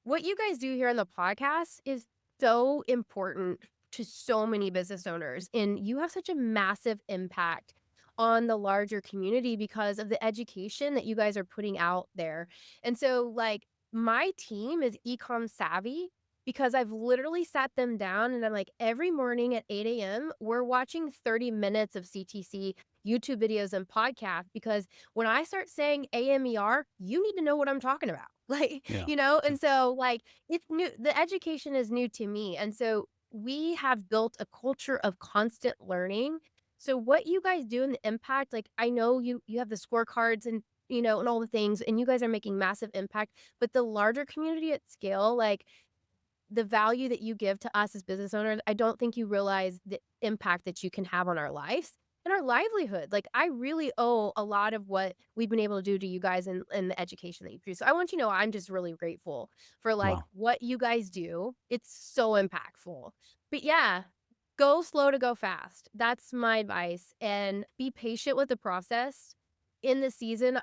what you guys do here on the podcast is so important to so many business owners, and you have such a massive impact on the larger community because of the education that you guys are putting out there. And so, like, my team is ecom savvy because I've literally sat them down and I'm like, every morning at 8 a.m., we're watching 30 minutes of CTC YouTube videos and podcasts because when I start saying AMER, you need to know what I'm talking about. Like, yeah. Yeah. and so, like, it's new the education is new to me, and so we have built a culture of constant learning. So what you guys do and the impact, like, I know you have the scorecards and, and all the things, and you guys are making massive impact, but the larger community at scale, like, the value that you give to us as business owners, I don't think you realize the impact that you can have on our lives and our livelihood. Like, I really owe a lot of what we've been able to do to you guys and the education that you produce. So I want you to know I'm just really grateful for like Wow. what you guys do. It's so impactful. But yeah, go slow to go fast. That's my advice. And be patient with the process. In the season,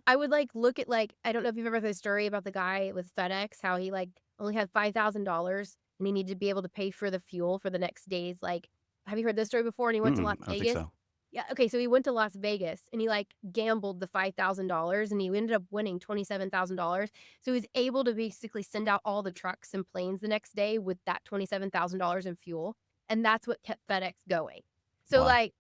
I would, like, look at, like I don't know if you've ever heard the story about the guy with FedEx, how he, like, only had $5,000 and he needed to be able to pay for the fuel for the next days, like have you heard this story before? And he went to Mm-mm, Las I don't think Vegas? so. Yeah, okay, so he went to Las Vegas and he, like, gambled the $5,000 and he ended up winning $27,000. So he was able to basically send out all the trucks and planes the next day with that $27,000 in fuel, and that's what kept FedEx going. So, Wow. like,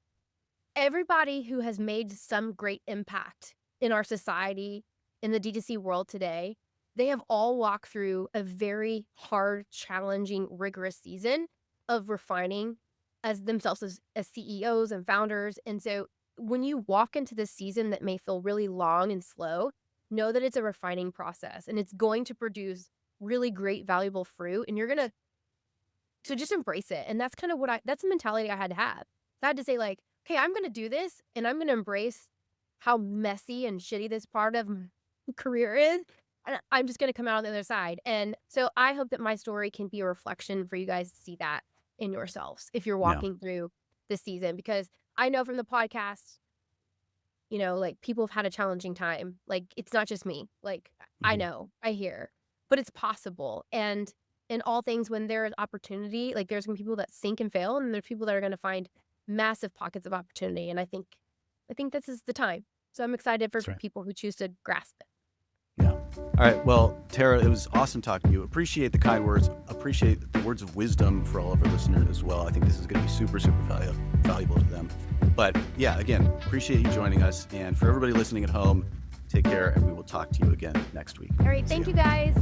everybody who has made some great impact in our society, in the D2C world today, they have all walked through a very hard, challenging, rigorous season of refining as themselves as CEOs and founders. And so when you walk into this season that may feel really long and slow, know that it's a refining process and it's going to produce really great, valuable fruit. And you're going to So just embrace it. And that's kind of that's the mentality I had to have. So I had to say like, okay, I'm going to do this and I'm going to embrace how messy and shitty this part of my career is. And I'm just going to come out on the other side. And so I hope that my story can be a reflection for you guys to see that in yourselves if you're Yeah. walking through this season, because I know from the podcast, like people have had a challenging time. Like it's not just me. Like I Mhm. know, I hear, but it's possible. And in all things, when there is opportunity, like there's gonna be people that sink and fail, and there's people that are gonna find massive pockets of opportunity. And I think this is the time. So I'm excited for That's right. people who choose to grasp it. Yeah. All right. Well, Tara, it was awesome talking to you. Appreciate the kind words. Appreciate the words of wisdom for all of our listeners as well. I think this is going to be super, super valuable to them. But yeah, again, appreciate you joining us. And for everybody listening at home, take care, and we will talk to you again next week. All right, See thank ya. you guys.